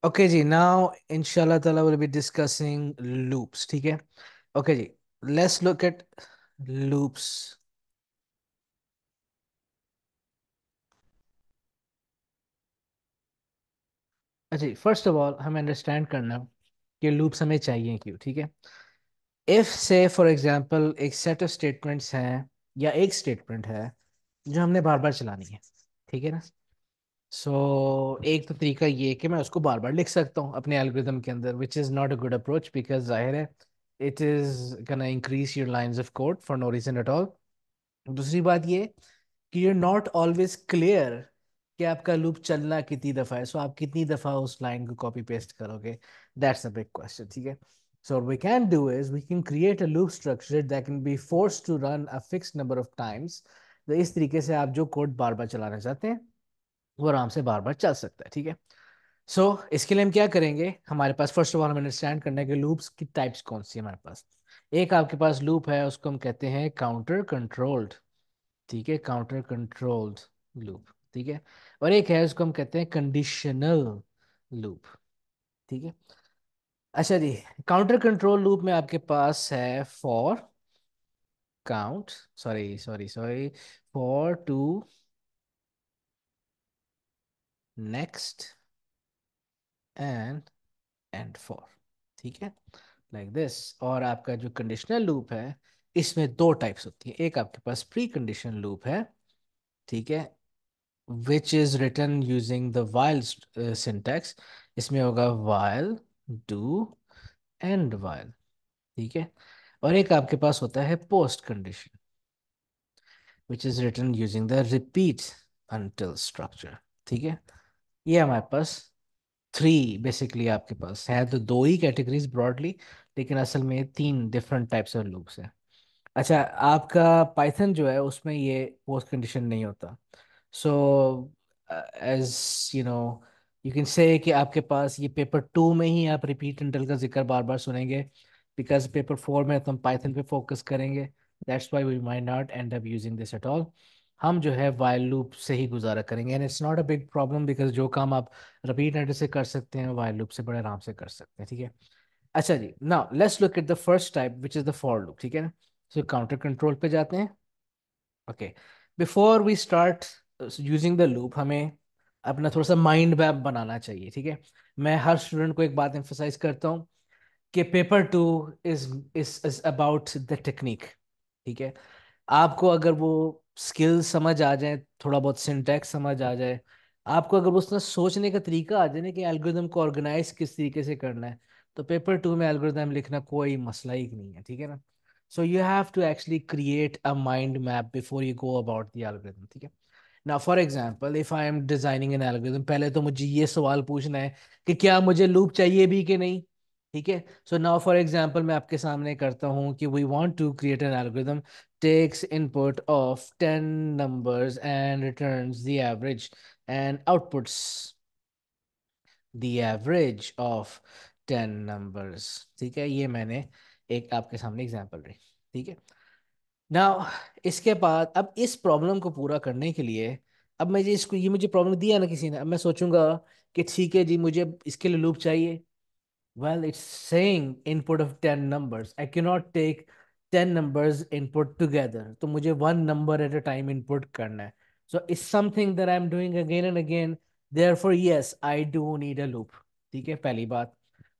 Okay जी, now इंशाल्लाह ताला will be discussing loops, ठीक है। ओके जी, लेट्स लुक एट लूप्स। अच्छा जी, फर्स्ट ऑफ ऑल हमें अंडरस्टैंड करना कि लूप्स हमें चाहिए क्यों, ठीक है। इफ से फॉर एग्जांपल एक सेट ऑफ स्टेटमेंट्स हैं या एक स्टेटमेंट है जो हमने बार बार चलानी है, ठीक है ना। एक तो तरीका ये है कि मैं उसको बार बार लिख सकता हूँ अपने एल्गोरिदम के अंदर, which is not a good approach, because जाहिर है it is gonna increase your lines of code for no reason at all. दूसरी बात ये कि you're not always clear कि आपका लूप चलना कितनी दफा है, सो आप कितनी दफा उस लाइन को कॉपी पेस्ट करोगे, दैट्स अ बिग क्वेश्चन, ठीक है। So we can do is we can create a loop structure that can be forced to run a fixed number of times. तो इस तरीके से आप जो कोड बार बार चलाना चाहते हैं वो आराम से बार बार चल सकता है, ठीक है। इसके लिए हम क्या करेंगे, हमारे पास फर्स्ट ऑफ ऑल हमें अंडरस्टैंड करना है कि लूप्स की टाइप्स कौन सी है हमारे पास। एक आपके पास लूप है, उसको हम कहते हैं काउंटर कंट्रोल्ड, ठीक है, काउंटर कंट्रोल्ड लूप, ठीक है। और एक है उसको हम कहते हैं कंडीशनल लूप, ठीक है। अच्छा जी, काउंटर कंट्रोल लूप में आपके पास है for count, sorry for to, next and and for, ठीक है, लाइक दिस। और आपका जो कंडीशनल लूप है इसमें दो टाइप्स होती है। एक आपके पास प्री कंडीशन लूप है, ठीक है, which is written using the while syntax। इसमें होगा while, do and while, ठीक है। और एक आपके पास होता है post condition, which is written using the repeat until structure, ठीक है। ये हमारे पास थ्री बेसिकली आपके पास है, तो दो ही कैटेगरीज ब्रॉडली, लेकिन असल में तीन डिफरेंट टाइप्स ऑफ लूप्स हैं। अच्छा, आपका पाइथन जो है उसमें ये पोस्ट कंडीशन नहीं होता। So as you know, you can say कि आपके पास ये पेपर टू में ही आप रिपीट इंटरवल का जिक्र बार बार सुनेंगे, बिकॉज पेपर फोर में तो हम पाइथन पे फोकस करेंगे। That's why we might not end up using this at all. हम जो है वाइल लूप से ही गुजारा करेंगे, and it's not a big problem, because जो काम आप रिपीट इंटरवल से कर सकते हैं वाइल लूप से बड़े आराम से कर सकते हैं, ठीक है। अच्छा जी, now let's look at the first type which is the for loop, ठीक है ना। काउंटर कंट्रोल पे जाते हैं। Okay, before we start using the loop हमें अपना थोड़ा सा माइंड मैप बनाना चाहिए, ठीक है। मैं हर स्टूडेंट को एक बात एम्फोसाइज करता हूँ कि paper two is is about the technique, ठीक है। आपको अगर वो स्किल समझ आ जाए, थोड़ा बहुत सिंटैक्स समझ आ जाए, आपको अगर उसमें सोचने का तरीका आ जाए ना कि एल्गोरिदम को ऑर्गेनाइज किस तरीके से करना है, तो पेपर टू में एल्गोरिदम लिखना कोई मसला ही नहीं है, ठीक है ना। you have to actually create a mind map before you go about the algorithm, ठीक है। Now for example, if I am designing an algorithm, पहले तो मुझे ये सवाल पूछना है कि क्या मुझे लूप चाहिए भी कि नहीं, ठीक है। नाउ फॉर एग्जांपल मैं आपके सामने करता हूँ कि we want to create an algorithm, takes input of 10 numbers and returns the average and outputs the average of 10 numbers, ठीक है। ये मैंने एक आपके सामने एग्जांपल रही, ठीक है। नाउ इसके बाद अब इस प्रॉब्लम को पूरा करने के लिए, अब मैं ये मुझे प्रॉब्लम दिया ना किसी ने, अब मैं सोचूंगा कि ठीक है जी मुझे इसके लिए लूप चाहिए। Well, it's saying input of 10 numbers. I cannot take 10 numbers input together. तो मुझे one number at a time input करना है. So it's something that I'm doing again and again. Therefore, yes, I do need a loop. ठीक है, पहली बात।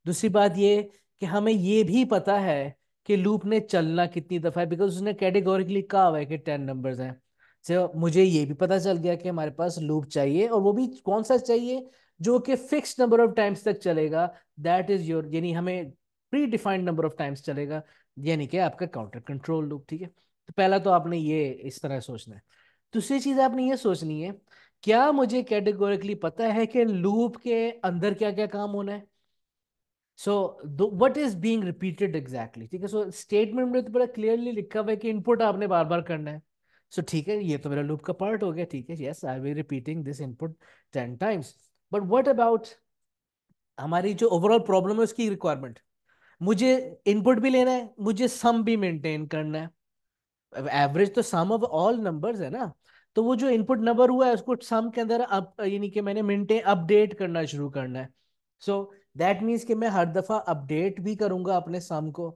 दूसरी बात ये कि हमें ये भी पता है कि लूप ने चलना कितनी दफा है, बिकॉज उसने कैटेगोरिकली कहा हुआ है कि 10 नंबर्स हैं। मुझे ये भी पता चल गया कि हमारे पास लूप चाहिए, और वो भी कौन सा चाहिए, जो कि फिक्स नंबर ऑफ टाइम्स तक चलेगा। दैट इज योर, यानी हमें pre defined number of times चलेगा, यानी कि आपका काउंटर कंट्रोल लूप, ठीक है। तो पहला तो आपने ये इस तरह सोचना है। दूसरी चीज आपने ये सोचनी है, क्या मुझे कैटेगोरिकली पता है कि लूप के अंदर क्या क्या काम होना है। So what is being repeated exactly, ठीक है। स्टेटमेंट में तो बड़ा क्लियरली लिखा हुआ है कि इनपुट आपने बार बार करना है। ठीक है, ये तो मेरा लूप का पार्ट हो गया, ठीक है, yes I will repeating this input 10 times. But what about हमारी जो ओवरऑल प्रॉब्लम है उसकी रिक्वायरमेंट, मुझे इनपुट भी लेना है, मुझे सम भी मेंटेन करना है। एवरेज तो सम ऑफ ऑल नंबर्स है ना, तो वो जो इनपुट नंबर हुआ है उसको सम के अंदर अप यानी कि मैंने मेंटेन अपडेट करना शुरू करना है। सो दैट मीन्स कि मैं हर दफा अपडेट भी करूंगा अपने सम को,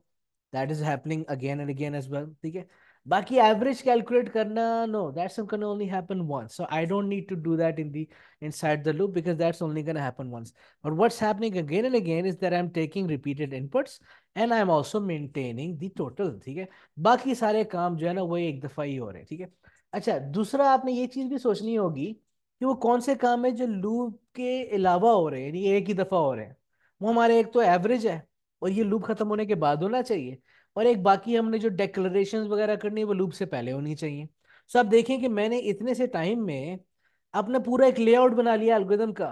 that is happening again and again as well, ठीक है। बाकी एवरेज कैलकुलेट करना, no, that's can only happen once, so I don't need to do that in the inside the loop because that's only going to happen once. But what's happening again and again is that I'm taking repeated inputs and I'm also maintaining the total, ठीक है। बाकी सारे काम जो है ना वो एक दफा ही हो रहे हैं, ठीक है। अच्छा, दूसरा आपने ये चीज भी सोचनी होगी कि वो कौन से काम है जो लूप के अलावा हो रहे हैं, यानी एक ही दफा हो रहे हैं। वो हमारे एक तो एवरेज है, और ये लूप खत्म होने के बाद होना चाहिए, और एक बाकी हमने जो डेक्लरेशंस वगैरह करनी है वो लूप से पहले होनी चाहिए। सो आप देखें कि मैंने इतने से टाइम में अपना पूरा एक लेआउट बना लिया एल्गोरिदम का,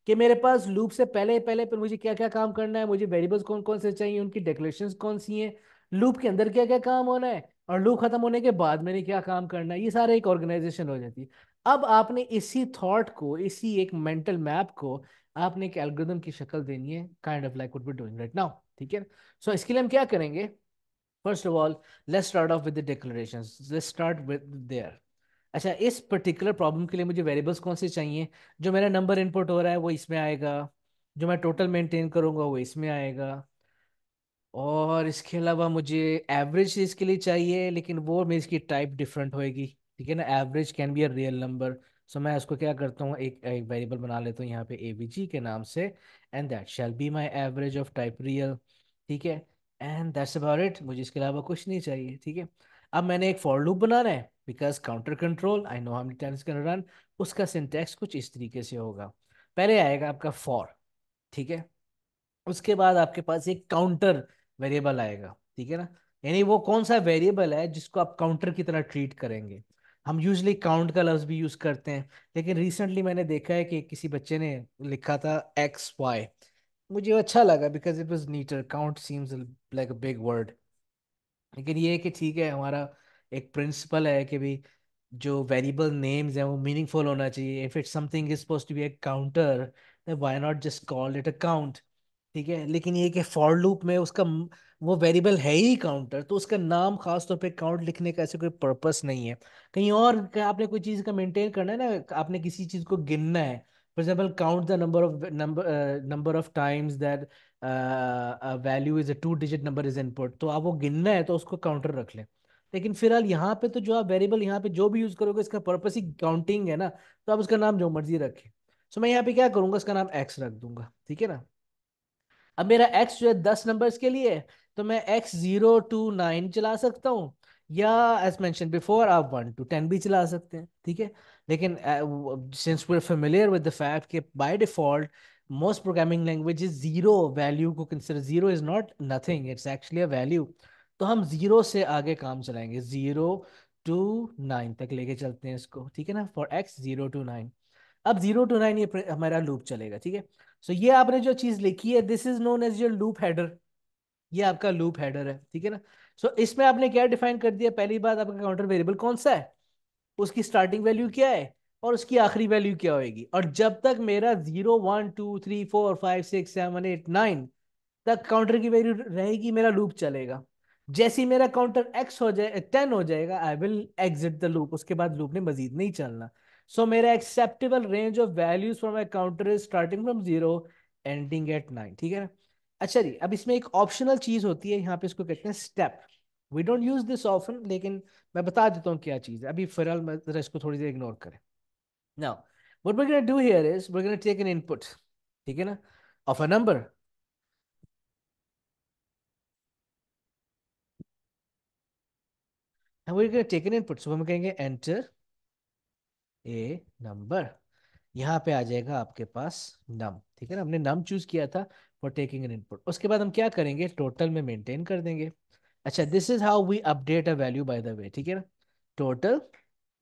कि मेरे पास लूप से पहले पहले पर मुझे क्या क्या काम करना है, मुझे वेरिएबल्स कौन कौन से चाहिए, उनकी डेक्लेरेशंस कौन सी हैं, लूप के अंदर क्या क्या काम होना है, और लूप खत्म होने के बाद मैंने क्या काम करना है, ये सारा एक ऑर्गेनाइजेशन हो जाती है। अब आपने इसी थॉट को, इसी एक मेंटल मैप को आपने एक एल्गोरिदम की शक्ल देनी है, kind of like what we doing right now, ठीक है। सो इसके लिए हम क्या करेंगे, first of all let's start off with the declarations, let's start with there. अच्छा, इस पर्टिकुलर प्रॉब्लम के लिए मुझे वेरिएबल्स कौन से चाहिए, जो मेरा नंबर इनपुट हो रहा है वो इसमें आएगा, जो मैं टोटल मेंटेन करूंगा वो इसमें आएगा, और इसके अलावा मुझे एवरेज इसके लिए चाहिए, लेकिन वो मेरी इसकी टाइप डिफरेंट होएगी, ठीक है ना। Average can be a real number, so मैं उसको क्या करता हूँ, एक वेरिएबल बना लेता हूँ यहाँ पे एवीजी के नाम से, and that shall be my average of type real, ठीक है। एंड दैट्स अबाउट इट, मुझे इसके अलावा कुछ नहीं चाहिए, ठीक है। अब मैंने एक फॉर लूप बनाना है, because counter control I know how many times can run. उसका सिंटैक्स कुछ इस तरीके से होगा, पहले आएगा आपका फॉर, ठीक है। उसके बाद आपके पास एक काउंटर वेरिएबल आएगा, ठीक है ना। यानी वो कौन सा वेरिएबल है जिसको आप काउंटर की तरह ट्रीट करेंगे। हम यूजली काउंट का लफ्ज भी यूज करते हैं, लेकिन रिसेंटली मैंने देखा है कि किसी बच्चे ने लिखा था एक्स वाई, मुझे वो अच्छा लगा because it was नीटर, count seems like a big word. लेकिन ये है कि ठीक है, हमारा एक प्रिंसिपल है कि भी जो वेरिएबल नेम्स हैं वो मीनिंगफुल होना चाहिए। If it something is suppose to be a counter, then why not just call it a count, ठीक है। लेकिन ये कि फॉर लूप में उसका वो वेरिएबल है ही काउंटर, तो उसका नाम खास तौर पे काउंट लिखने का ऐसे कोई पर्पस नहीं है। कहीं और आपने कोई चीज़ का मेंटेन करना है ना, आपने किसी चीज़ को गिनना है, for example count the number of times that value is a 2 digit number is input, तो आप वो गिनना है तो उसको काउंटर रख लें। लेकिन फिलहाल यहाँ पे तो जो आप वेरिएबल यहाँ पे जो भी यूज करोगे इसका पर्पस ही काउंटिंग है ना, तो आप उसका नाम जो मर्जी रखें। सो मैं यहाँ पे क्या करूंगा, इसका नाम एक्स रख दूंगा, ठीक है ना। अब मेरा एक्स जो है 10 नंबर्स के लिए है, तो मैं x0 to 9 चला सकता हूँ, या एज मेंशन बिफोर आप 1 to 10 भी चला सकते हैं, ठीक है। लेकिन since we are familiar with the fact कि by default most programming language zero value को consider, zero is not nothing, it's actually a value. तो हम जीरो से आगे काम चलाएंगे, 0 to 9 तक लेके चलते हैं इसको, ठीक है ना, फॉर x0 to 9। अब 0 to 9 ये हमारा लूप चलेगा, ठीक है। सो ये आपने जो चीज लिखी है, this is known as your loop header, ये आपका लूप हेडर है, ठीक है ना। सो इसमें आपने क्या डिफाइन कर दिया, पहली बात आपका काउंटर वेरिएबल कौन सा है, उसकी स्टार्टिंग वैल्यू क्या है, और उसकी आखिरी वैल्यू क्या होगी। और जब तक मेरा 0 1 2 3 4 5 6 7 8 9 तक काउंटर की वैल्यू रहेगी, मेरा लूप चलेगा। जैसे ही मेरा काउंटर एक्स हो जाए 10 हो जाएगा, I will exit the loop, उसके बाद लूप ने मजीद नहीं चलना। सो मेरा acceptable range of values from my counter is starting from 0 ending eight 9, ठीक है ना। अच्छा जी, अब इसमें एक ऑप्शनल चीज होती है, यहाँ पे इसको कहते हैं step. We don't use this often, लेकिन मैं बता देता हूँ क्या चीज़ है। अभी फिलहाल मैं जरा इसको थोड़ी देर इग्नोर करें। Now what we gonna do here is we gonna take an input, ठीक है ना, of a number, and we gonna take an input, so हम कहेंगे एंटर ए नंबर। यहाँ पे आ जाएगा आपके पास नम, ठीक है ना, हमने नम चूज किया था फॉर टेकिंग एन इनपुट। उसके बाद हम क्या करेंगे, टोटल में मेंटेन कर देंगे। अच्छा, this is how we update a value by the way, ठीक है ना, टोटल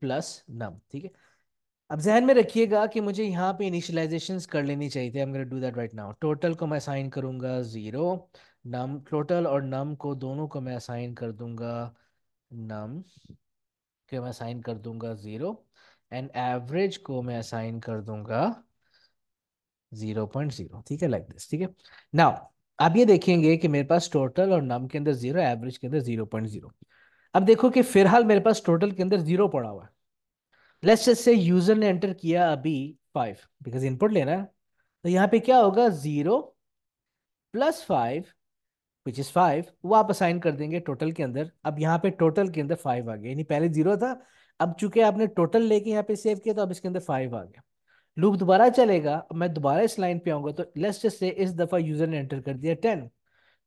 प्लस नम, ठीक है। अब जहन में रखिएगा कि मुझे यहाँ पे इनिशियलाइजेशंस कर लेनी चाहिए थी, I am gonna do that right now. Total को मैं असाइन करूंगा 0, नम टोटल और नम को दोनों को मैं असाइन कर दूंगा नम के मैं असाइन कर दूंगा 0, एंड एवरेज को मैं असाइन कर दूंगा 0.0, ठीक है, लाइक दिस, ठीक है। नाउ आप ये देखेंगे कि मेरे पास टोटल और नम के अंदर 0, एवरेज के अंदर 0.0। अब देखो कि फिलहाल मेरे पास टोटल के अंदर 0 पड़ा हुआ है। लेट्स जस्ट से यूजर ने एंटर किया अभी 5, बिकॉज इनपुट लेना है, तो यहाँ पे क्या होगा, 0 + 5 विच इज 5, वो आप असाइन कर देंगे टोटल के अंदर। अब यहाँ पे टोटल के अंदर 5 आ गया, यानी पहले 0 था, अब चूंकि आपने टोटल लेके यहाँ पे सेव किया तो अब इसके अंदर 5 आ गया। लूप दोबारा चलेगा, अब मैं दोबारा इस लाइन पे आऊंगा, तो लेट्स जस्ट से इस दफा यूजर ने एंटर कर दिया 10।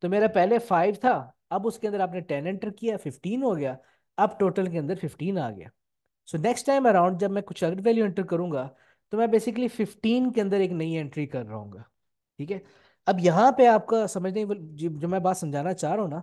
तो मेरा पहले 5 था, अब उसके अंदर आपने 10 एंटर किया, 15 हो गया। अब टोटल के अंदर 15 आ गया। सो नेक्स्ट टाइम अराउंड जब मैं कुछ अगर वैल्यू एंटर करूंगा, तो मैं बेसिकली 15 के अंदर एक नई एंट्री कर रहा हूँ। ठीक है। अब यहाँ पे आपका समझने जो मैं बात समझाना चाह रहा हूँ ना,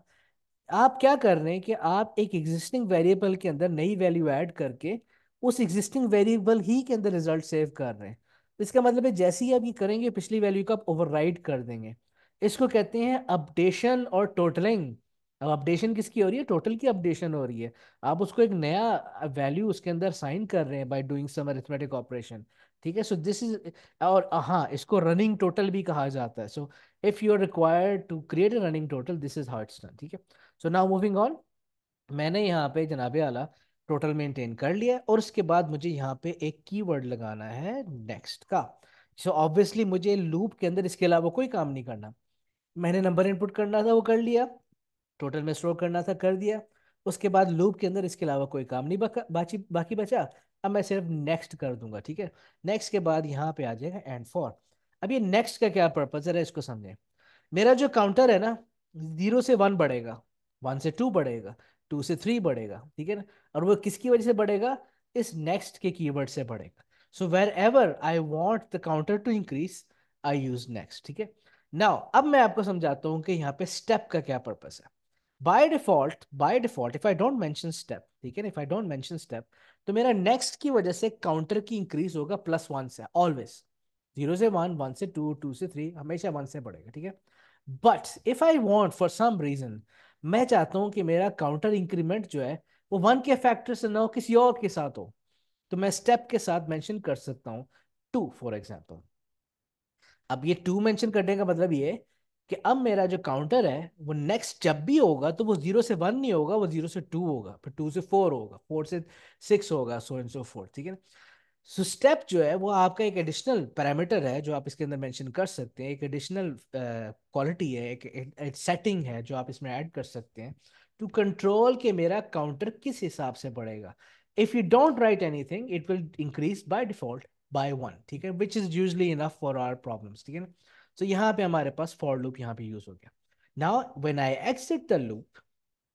आप क्या कर रहे हैं कि आप एक एग्जिस्टिंग वेरिएबल के अंदर नई वैल्यू ऐड करके उस एग्जिस्टिंग वेरिएबल ही के अंदर रिजल्ट सेव कर रहे हैं। तो इसका मतलब है जैसे ही आप ये करेंगे, पिछली वैल्यू को आप ओवरराइड कर देंगे। इसको कहते हैं अपडेशन और टोटलिंग। अब अपडेशन किसकी हो रही है, टोटल की अपडेशन हो रही है। आप उसको एक नया वैल्यू उसके अंदर साइन कर रहे हैं by doing some arithmetic operation. ठीक है। सो दिस इज, और हाँ, इसको रनिंग टोटल भी कहा जाता है। So if you are required to create a running total, this is how it's done. ठीक है। सो नाउ मूविंग ऑन, मैंने यहाँ पे जनाबे आला टोटल मेंटेन कर लिया है, और उसके बाद मुझे यहाँ पे एक कीवर्ड लगाना है नेक्स्ट का। सो ऑब्वियसली मुझे लूप के अंदर इसके अलावा कोई काम नहीं करना। मैंने नंबर इनपुट करना था वो कर लिया, टोटल में स्टोर करना था कर दिया। उसके बाद लूप के अंदर इसके अलावा कोई काम नहीं बाकी बचा। अब मैं सिर्फ नेक्स्ट कर दूंगा। ठीक है। नेक्स्ट के बाद यहाँ पे आ जाएगा एंड फॉर। अब ये नेक्स्ट का क्या पर्पज है, इसको समझें। मेरा जो काउंटर है ना, 0 से 1 बढ़ेगा, 1 से 2 बढ़ेगा, 2 से 3 बढ़ेगा। ठीक है ना। और वो किसकी वजह से बढ़ेगा, इस नेक्स्ट के कीवर्ड से बढ़ेगा। So wherever I want the counter to increase, I use next. ठीक है। नाउ अब मैं आपको समझाता हूँ कि यहाँ पे स्टेप का क्या पर्पस है। By default if I don't mention step, ठीक है ना, if I don't mention step, तो मेरा नेक्स्ट की वजह से काउंटर की इंक्रीज होगा +1 से ऑलवेज। 0 से 1, 1 से 2, 2 से 3, हमेशा 1 से बढ़ेगा। ठीक है। But if I want for some reason, मैं चाहता हूं कि मेरा काउंटर इंक्रीमेंट जो है वो 1 के फैक्टर से ना हो, किसी और के साथ हो, तो मैं स्टेप के साथ मेंशन कर सकता हूं 2 फॉर एग्जाम्पल। अब ये 2 मेंशन करने का मतलब ये है कि अब मेरा जो काउंटर है वो नेक्स्ट जब भी होगा तो वो 0 से 1 नहीं होगा, वो 0 से 2 होगा, फिर 2 से 4 होगा, 4 से 6 होगा, सो एंड सो फोर्थ। ठीक है ना। सो स्टेप जो है वो आपका एक एडिशनल पैरामीटर है जो आप इसके अंदर मेंशन कर सकते हैं, एक एडिशनल क्वालिटी है, एक सेटिंग है जो आप इसमें ऐड कर सकते हैं टू कंट्रोल कि मेरा काउंटर किस हिसाब से बढ़ेगा। If you don't write anything, it will increase by default by 1। ठीक है, which is usually enough for our problems. ठीक है ना। तो यहाँ पे हमारे पास फॉर लूप यहाँ पे यूज हो गया। Now when I exit the loop,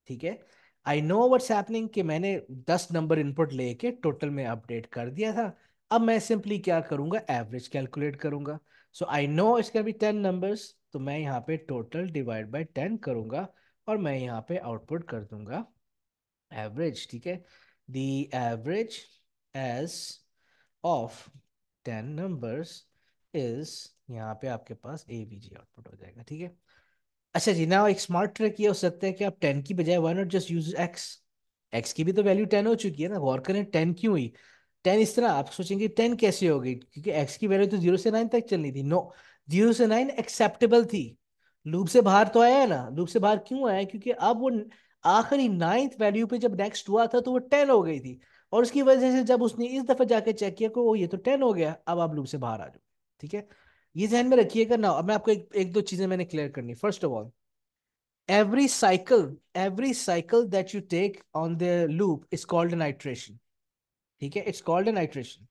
ठीक है, आई नो व्हाट्स हैपनिंग कि मैंने 10 नंबर इनपुट लेके टोटल में अपडेट कर दिया था। अब मैं सिंपली क्या करूंगा, एवरेज कैलकुलेट करूंगा। So I know it's can be 10 numbers, तो मैं यहाँ पे टोटल डिवाइड बाय 10 करूंगा, और मैं यहाँ पे आउटपुट कर दूंगा एवरेज। ठीक है। The average age of 10 numbers is, यहाँ पे आपके पास एवीजी आउटपुट हो जाएगा। ठीक है। अच्छा जी, ना एक स्मार्ट ट्रिक ये हो सकता है कि आप 10 की बजाय why not just use x. X की भी तो वैल्यू 10 हो चुकी है ना, गौर करें 10 क्यों हुई। 10 इस तरह आप सोचेंगे 10 कैसे हो गई, क्योंकि एक्स की वैल्यू तो 0 से 9 तक चलनी थी। नो, 0 से 9 एक्सेप्टेबल थी। लूप से बाहर तो आया है ना, लूप से बाहर क्यों आया, क्योंकि अब वो आखिरी 9th वैल्यू पे जब नेक्स्ट हुआ था तो वो 10 हो गई थी, और उसकी वजह से जब उसने इस दफा जाके चेक किया कि वो ये तो 10 हो गया, अब आप लूप से बाहर आ जाओ। ठीक है। ये ध्यान में रखिएगा ना। अब मैं आपको एक दो चीजें मैंने क्लियर करनी। First of all, every cycle that you take on the loop is called an iteration. ठीक है, it's called an iteration.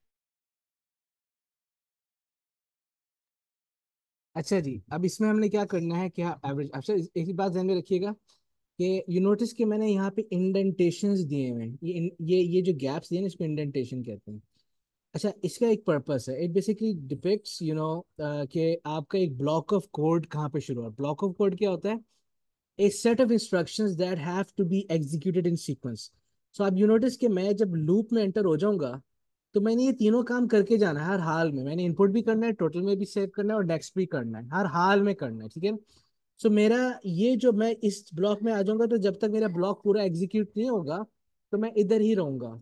अच्छा जी, अब इसमें हमने क्या करना है, क्या एवरेज। अच्छा, एक ही बात ध्यान में रखिएगा कि यू नोटिस कि मैंने यहाँ पे इंडेंटेशंस दिए हुए हैं, ये जो गैप्स दिए हैं इसको इंडेंटेशन कहते हैं। अच्छा, इसका एक पर्पस है, इट बेसिकली डिपिक्ट्स कि आपका एक ब्लॉक ऑफ कोड कहाँ पे शुरू है। ब्लॉक ऑफ कोड क्या होता है, a set of instructions that have to be executed in sequence. So अब यू नोटिस कि मैं जब लूप में एंटर हो जाऊंगा, तो मैंने ये तीनों काम करके जाना है हर हाल में। मैंने इनपुट भी करना है, टोटल में भी सेव करना है, और नेक्स्ट भी करना है, हर हाल में करना है। ठीक है। सो मेरा ये जो मैं इस ब्लॉक में आ जाऊंगा, तो जब तक मेरा ब्लॉक पूरा एग्जीक्यूट नहीं होगा, तो मैं इधर ही रहूंगा।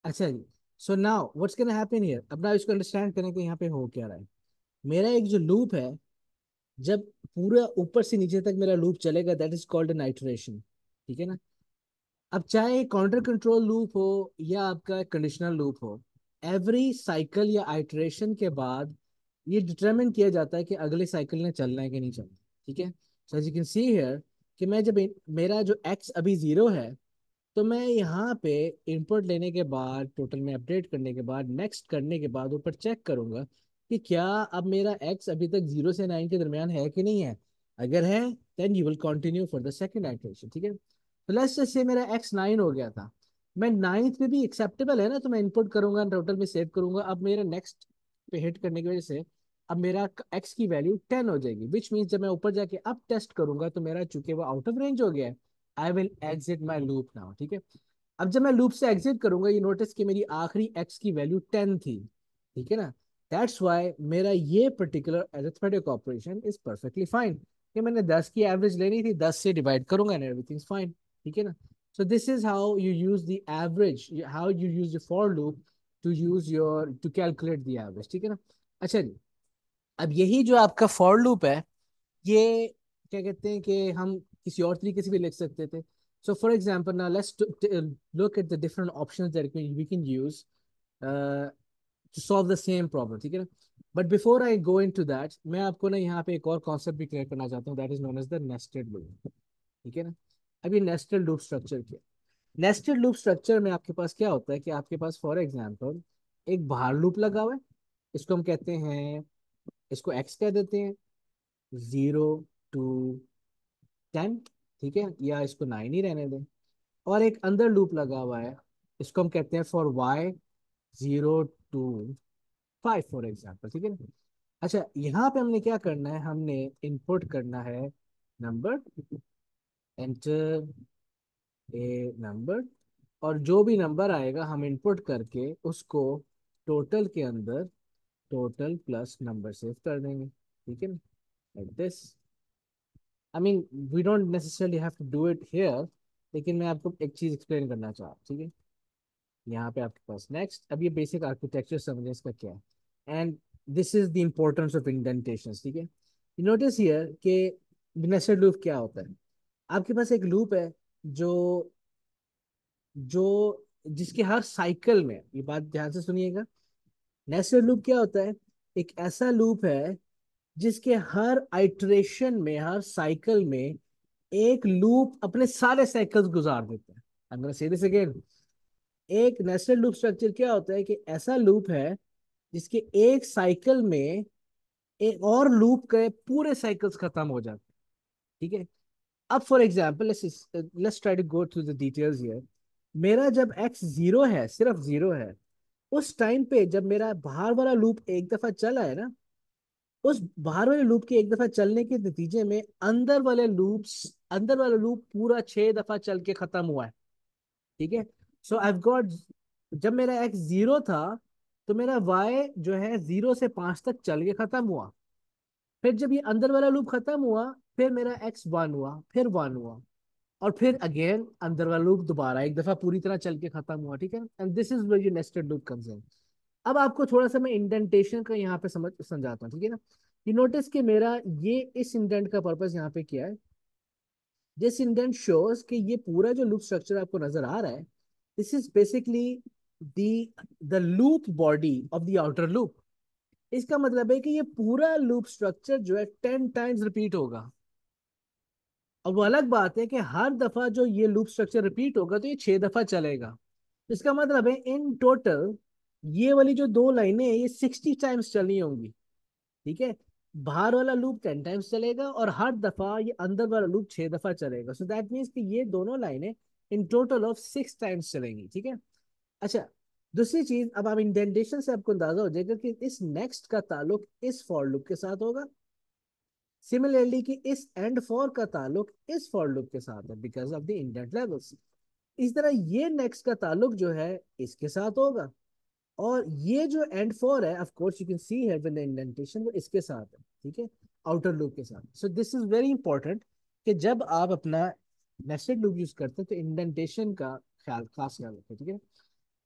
अच्छा जी, so now what's gonna happen here. अब ना इसको अंडरस्टैंड करें कि यहाँ पे हो क्या रहा है। मेरा एक जो लूप है, जब पूरा ऊपर से नीचे तक मेरा लूप चलेगा, that is called an iteration. ठीक है ना। अब चाहे काउंटर कंट्रोल लूप हो या आपका कंडीशनल लूप हो, एवरी साइकिल या आइटरेशन के बाद ये डिटरमिन किया जाता है कि अगले साइकिल ने चलना है कि नहीं चलना। ठीक है, so as you can see here कि मैं जब मेरा जो एक्स अभी जीरो है, तो मैं यहाँ पे इनपुट लेने के बाद, टोटल में अपडेट करने के बाद, नेक्स्ट करने के बाद ऊपर चेक करूंगा कि क्या अब मेरा एक्स अभी तक 0 से 9 के दरमियान है कि नहीं है। अगर है, then you will continue for the second iteration. ठीक है, तो लेट्स जस्ट से मेरा एक्स 9 हो गया था, मैं नाइन्थ में भी एक्सेप्टेबल है ना, तो मैं इनपुट करूंगा, टोटल में सेव करूंगा। अब मेरा नेक्स्ट पे हिट करने की वजह से अब मेरा एक्स की वैल्यू 10 हो जाएगी, विच मीन्स जब मैं ऊपर जाके अब टेस्ट करूंगा तो मेरा चूंकि वो आउट ऑफ रेंज हो गया है, I will exit my loop now. ठीक है, अब जब मैं लूप से एग्जिट करूंगा, ये नोटिस कि मेरी आखिरी एक्स की वैल्यू 10 थी। ठीक है ना, दैट्स वाई मेरा ये particular arithmetic operation is perfectly fine, कि मैंने 10 की एवरेज लेनी थी, 10 से डिवाइड करूंगा एंड एवरीथिंग इज फाइन। ठीक है ना, so this is how you use the average, how you use the for loop to use your to calculate the average। ठीक है ना। अच्छा जी, अब यही जो आपका for loop है, ये क्या कहते हैं कि हम किसी और तरीके से भी लिख सकते थे। So for example now let's look at the different options that we can use to solve the same problem. ठीक है ना, but before I go into that, मैं आपको ना यहाँ पे एक और कॉन्सेप्ट भी क्लियर करना चाहता हूँ, that is known as the nested loop. ठीक है ना, अब ये नेस्टेड लूप स्ट्रक्चर क्या है? नेस्टेड लूप स्ट्रक्चर में आपके पास क्या होता है कि आपके पास फॉर एग्जांपल एक बाहर लूप लगा हुआ है, इसको हम कहते हैं, इसको एक्स कह देते हैं, 0 to 10। ठीक है, या इसको 9 ही रहने दें। और एक अंदर लूप लगा हुआ है, इसको हम कहते हैं for y 0 to 5 for example. ठीक है ना। अच्छा, यहाँ पे हमने क्या करना है, हमने इनपुट करना है नंबर, एंटर ए नंबर, और जो भी नंबर आएगा हम इनपुट करके उसको टोटल के अंदर टोटल प्लस नंबर सेव कर देंगे। ठीक है ना, like this. I mean we don't necessarily have to do it here, लेकिन मैं आपको एक चीज एक्सप्लेन करना चाह रहा हूँ। ठीक है, यहाँ पे आपके पास नेक्स्ट, अब ये बेसिक आर्किटेक्चर समझे इसका क्या है, and this is the importance of indentation. ठीक है, नोटिस हियर कि नेस्टेड लूप क्या होता है। आपके पास एक लूप है जो जो जिसके हर साइकिल में, ये बात ध्यान से सुनिएगा, नेस्टेड लूप क्या होता है, एक ऐसा लूप है जिसके हर आइटरेशन में, हर साइकिल में एक लूप अपने सारे साइकिल्स गुजार देता है। I'm gonna say this again। एक नेस्टेड लूप स्ट्रक्चर क्या होता है कि ऐसा लूप है जिसके एक साइकिल में एक और लूप के पूरे साइकिल्स खत्म हो जाते हैं। ठीक है, अब for example let's try to go through the details here. मेरा जब एक्स जीरो है, सिर्फ जीरो है, उस टाइम पे जब मेरा बाहर वाला लूप एक दफा चला है ना, उस बाहर वाले लूप के एक दफा चलने के नतीजे में अंदर वाला लूप पूरा 6 दफा चल के खत्म हुआ है। ठीक है, सो आई गॉट, जब मेरा एक्स जीरो था तो मेरा वाई जो है 0 से 5 तक चल के खत्म हुआ। फिर जब ये अंदर वाला लूप खत्म हुआ, फिर मेरा एक्स 1 हुआ, फिर 1 हुआ, और फिर अगेन अंदर वाला लूप दोबारा एक दफा पूरी तरह चल के खत्म हुआ। ठीक है, and this is where your nested loop comes in. अब आपको थोड़ा सा मैं इंडेंटेशन का यहाँ पे समझाता हूँ। ठीक है ना, you नोटिस कि मेरा ये इस इंडेंट का पर्पस यहाँ पे क्या है। दिस इंडेंट शोज कि ये पूरा जो लूप स्ट्रक्चर आपको नजर आ रहा है, this is basically the loop body of the outer loop. इसका मतलब है कि ये पूरा लूप स्ट्रक्चर जो है 10 टाइम्स रिपीट होगा। और वो अलग बात है कि हर दफा जो ये लूप स्ट्रक्चर रिपीट होगा तो ये 6 दफा चलेगा। इसका मतलब है इन टोटल ये वाली जो दो लाइनें हैं, ये 60 टाइम्स चलनी होंगी। ठीक है, बाहर वाला लूप 10 टाइम्स चलेगा और हर दफा ये अंदर वाला लूप 6 दफा चलेगा। सो दैट मीन्स कि ये दोनों लाइनें इन टोटल ऑफ 6 टाइम्स चलेंगी। ठीक है, अच्छा, दूसरी चीज, अब आप इंडेंटेशन से आपको अंदाजा हो जाएगा कि इस नेक्स्ट का ताल्लुक इस फॉर लूप के साथ होगा, सिमिलरली कि इस एंड फॉर का ताल्लुक इस फॉर लूप के साथ है because of the indent levels. इस तरह ये नेक्स्ट का ताल्लुक जो है इसके साथ होगा, और ये जो एंड फोर है, of course you can see here with the indentation, वो इसके साथ है। ठीक है, आउटर लूप के साथ। So this is very important कि जब आप अपना नेस्टेड लूप यूज करते हैं तो इंडेंटेशन का खास ख्याल रखें। ठीक है,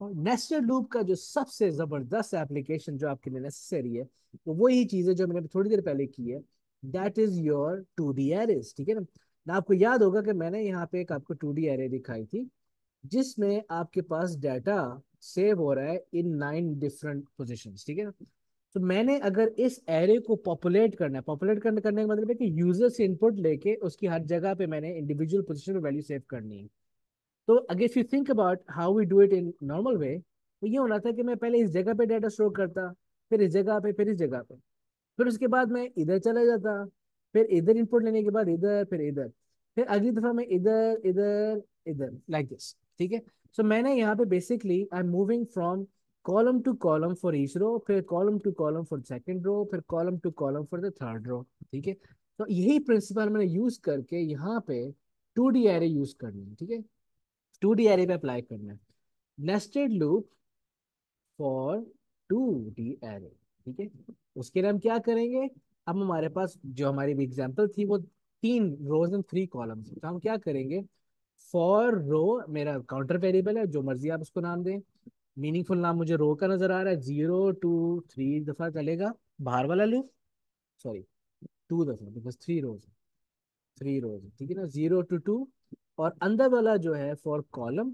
और नेस्टेड लूप का जो सबसे जबरदस्त एप्लीकेशन जो आपके लिए नेसेसरी है, वो वही चीज है जो मैंने थोड़ी देर पहले की है, that is your 2D arrays. ठीक है ना, आपको याद होगा कि मैंने यहाँ पे एक आपको 2D एरे दिखाई थी, जिसमें आपके पास डाटा सेव हो रहा है इन 9 डिफरेंट पोजीशंस, ठीक है ना। तो मैंने अगर इस एरे को पॉपुलेट करना है, पॉपुलेट करने का मतलब है कि यूजर से इनपुट लेके उसकी हर जगह पे मैंने इंडिविजुअल पोजीशन पे वैल्यू सेव करनी है। तो अगर if you think about how we do it in normal way, तो ये होना था कि मैं पहले इस जगह पे डाटा स्टोर करता, फिर इस जगह पे, फिर इस जगह पे, फिर उसके बाद मैं इधर चला जाता, फिर इधर इनपुट लेने के बाद इधर, फिर इधर, फिर अगली दफा मैं इधर इधर इधर, लाइक दिस, ठीक है। सो मैंने यहाँ पे basically I am moving from column to column for each row, फिर column to column for second row, फिर column to column for the third row, ठीक है। तो यही प्रिंसिपल मैंने यूज करके यहाँ पे 2D एरे यूज करनी है, ठीक है। 2D एरे पे अप्लाई करना है nested loop for 2D array, ठीक है। उसके लिए हम क्या करेंगे, अब हमारे पास जो हमारी भी एग्जांपल थी वो 3 रोज एंड 3 कॉलम्स, तो हम क्या करेंगे, फॉर रो, मेरा काउंटर वेरिएबल है, जो मर्जी आप उसको नाम दें। मीनिंगफुल नाम मुझे रो का नजर आ रहा है, 0 2 3 दफा चलेगा बाहर वाला लूप, सॉरी 2 दफा, बिकॉज 3 रोज, 3 रोज, ठीक है ना, 0 to 2। और अंदर वाला जो है फॉर कॉलम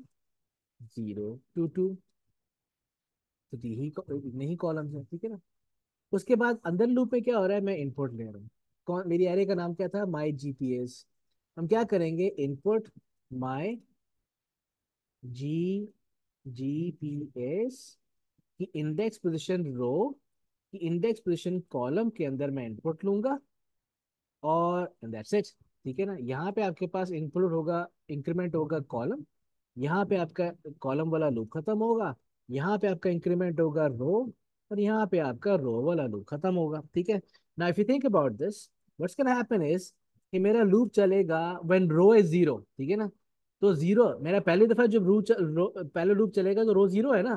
0 to 2, तो नहीं कॉलम है, ठीक है ना। उसके बाद अंदर लूप में क्या हो रहा है, मैं इनपुट ले रहा हूँ। कौन, मेरी एरे का नाम क्या था, माई जीपीएस। हम क्या करेंगे, इनपुट माई जी जीपीएस की इंडेक्स पोजीशन रो की इंडेक्स पोजीशन कॉलम के अंदर मैं इनपुट लूंगा, और दैट्स इट, ठीक है ना। यहाँ पे आपके पास इंक्लूड होगा, इंक्रीमेंट होगा कॉलम, यहाँ पे आपका कॉलम वाला लूप खत्म होगा, यहाँ पे आपका इंक्रीमेंट होगा रो, और यहाँ पे आपका रो वाला लूप खत्म होगा, ठीक है। Now if you think about this, what's gonna happen is कि मेरा लूप चलेगा व्हेन रो इज जीरो, ठीक है ना। तो जीरो मेरा पहली दफा जब पहले लूप चलेगा तो रो जीरो है ना,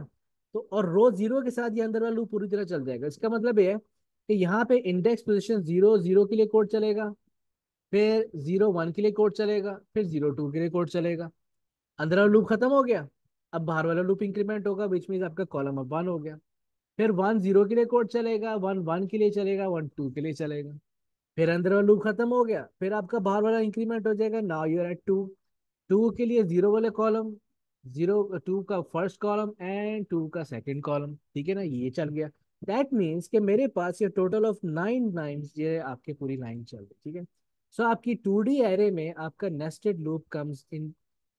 तो और रो जीरो के साथ ये अंदर वाला लूप पूरी तरह चल जाएगा। इसका मतलब ये है कि यहाँ पे इंडेक्स पोजीशन 0 0 के लिए कोड चलेगा, फिर 0 1 के लिए कोड चलेगा, फिर 0 2 के लिए कोड चलेगा। अंदर वाला लूप खत्म हो गया, अब बाहर वाला लूप इंक्रीमेंट होगा, विच मीन आपका कॉलम अब 1 हो गया। फिर 1 0 के लिए कोड चलेगा, 1 1 के लिए चलेगा, 1 2 के लिए चलेगा। फिर अंदर वाला लूप खत्म हो गया, फिर आपका बाहर वाला इंक्रीमेंट हो जाएगा, नाउ यू आर एट 2। 2 के लिए 0 वाले कॉलम, 0 2 का फर्स्ट कॉलम एंड 2 का सेकंड कॉलम, ठीक है ना, ये चल गया। दैट मीन्स कि मेरे पास ये टोटल ऑफ 9 लाइन्स, ये आपके पूरी लाइन चल रही, ठीक है। सो आपकी 2D एरे में आपका नेस्टेड लूप कम्स इन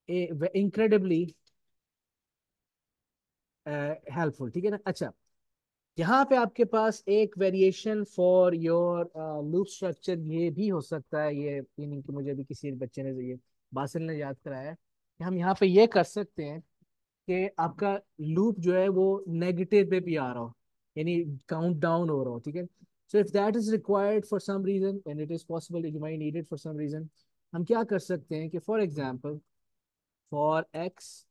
इनक्रेडिबली हेल्पफुल, ठीक है ना। अच्छा, यहाँ पे आपके पास एक variation for your loop structure ये भी हो सकता है, ये मीनिंग कि मुझे भी किसी बच्चे ने, ये बासिल ने याद कराया है कि हम यहाँ पे ये कर सकते हैं कि आपका लूप जो है वो नेगेटिव पे भी आ रहा हो, यानी काउंट डाउन हो रहा हो, ठीक है। So if that is required for some reason and it is possible, you might need it for some reason, हम क्या कर सकते हैं कि फॉर एग्जांपल फॉर एक्स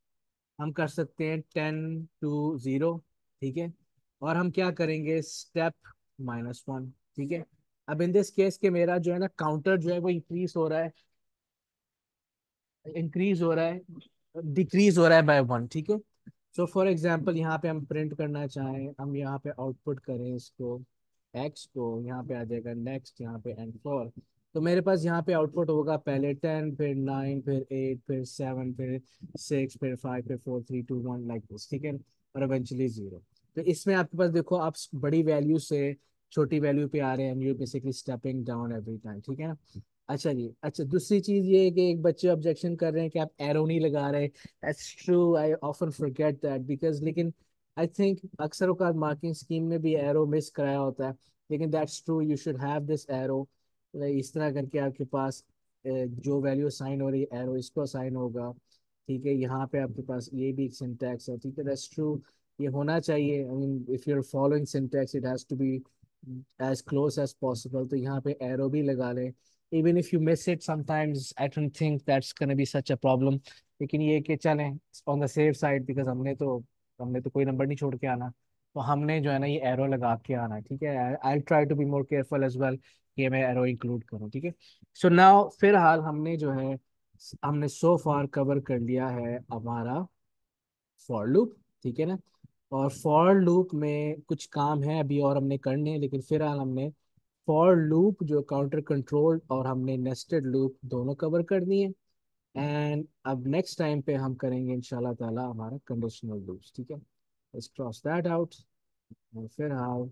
हम कर सकते हैं 10 to 0, ठीक है। और हम क्या करेंगे, स्टेप -1, ठीक है। अब इन दिस केस के मेरा जो है ना काउंटर जो है वो इंक्रीज हो रहा है, डिक्रीज हो रहा है बाय 1, ठीक है। सो फॉर एग्जांपल यहाँ पे हम प्रिंट करना चाहें, हम यहाँ पे आउटपुट करें इसको, एक्स को, यहाँ पे आ जाएगा नेक्स्ट, यहाँ पे एंड 4। तो मेरे पास यहाँ पे आउटपुट होगा पहले 10, फिर 9, फिर 8, फिर 7, फिर 6, फिर 5, फिर 4 3 2 1, लाइक दिस, ठीक है, और इवेंचुअली 0। तो इसमें आपके पास देखो, आप बड़ी वैल्यू से छोटी वैल्यू पे आ रहे हैं, you basically stepping down every time, ठीक है ना। अच्छा जी, अच्छा, दूसरी चीज ये है कि एक बच्चे ऑब्जेक्शन कर रहे हैं कि आप एरो नहीं लगा रहे। That's true, I often forget that because, लेकिन आई थिंक अक्सर औकात मार्किंग स्कीम में भी एरो मिस कराया होता है, लेकिन that's true, you should have this arrow. इस तरह करके आपके पास जो वैल्यू असाइन हो रही है एरो इसको असाइन होगा, ठीक है। यहाँ पे आपके पास ये भी एक सिंटैक्स है, ठीक है, दैट्स ट्रू, ये होना चाहिए। I mean if you are following syntax it has to be as close as possible, तो यहाँ पे एरो भी लगा लें। even if you miss it sometimes, I don't think that's going to be such a problem। लेकिन ये कि चलें on the safe side, because हमने तो कोई नंबर नहीं छोड़ के आना, तो हमने जो है ना ये एरो लगा के आना है, ठीक है। I'll try to be more careful as well कि मैं एरो इंक्लूड करूँ, ठीक है। सो नाउ फिलहाल हमने सो फार कवर कर लिया है हमारा फॉर लूप, ठीक है ना। और फॉर लूप में कुछ काम है अभी और हमने करने हैं, लेकिन फिलहाल हमने फॉर लूप जो काउंटर कंट्रोल और हमने नेस्टेड लूप दोनों कवर करनी है। एंड अब नेक्स्ट टाइम पे हम करेंगे इंशाल्लाह ताला हमारा कंडीशनल लूप्स, ठीक है। Let's cross that out. और फिर हाँ,